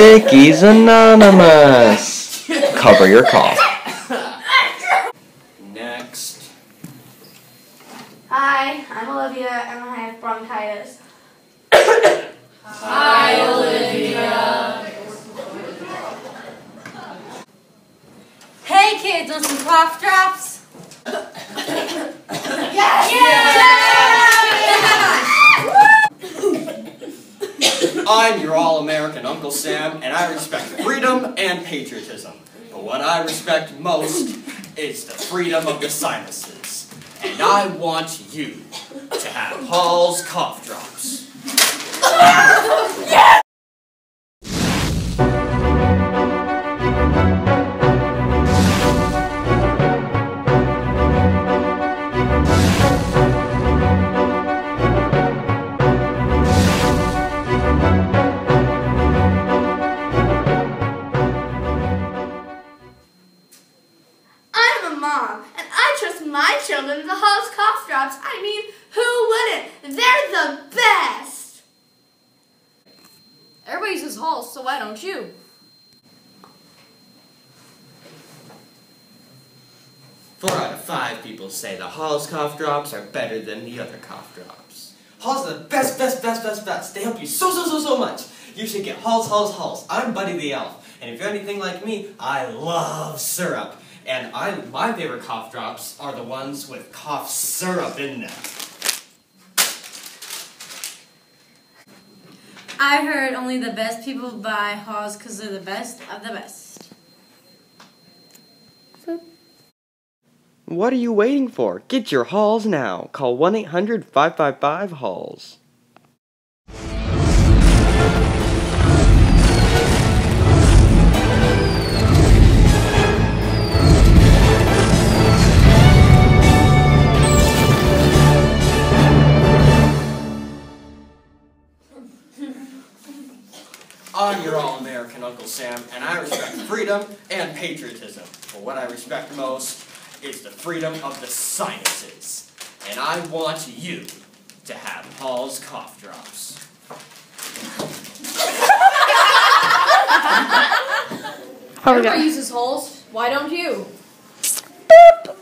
Sickies Anonymous. Cover your cough. Next. Hi, I'm Olivia and I have bronchitis. Hi, Olivia. Hey kids, want some cough drops? I'm your all-American Uncle Sam, and I respect freedom and patriotism. But what I respect most is the freedom of the sinuses. And I want you to have Hall's cough drops. I'm a mom, and I trust my children with the Hall's cough drops. I mean, who wouldn't? They're the best! Everybody uses Halls, so why don't you? 4 out of 5 people say the Hall's cough drops are better than the other cough drops. Hall's the best. They help you so much. You should get Halls. I'm Buddy the Elf. And if you're anything like me, I love syrup. And my favorite cough drops are the ones with cough syrup in them. I heard only the best people buy Halls because they're the best of the best. What are you waiting for? Get your Halls now. Call 1-800-555-HALLS. I'm your all-American Uncle Sam, and I respect freedom and patriotism. But what I respect most is the freedom of the sinuses. And I want you to have Hall's cough drops. Everybody uses Halls. Why don't you? Boop.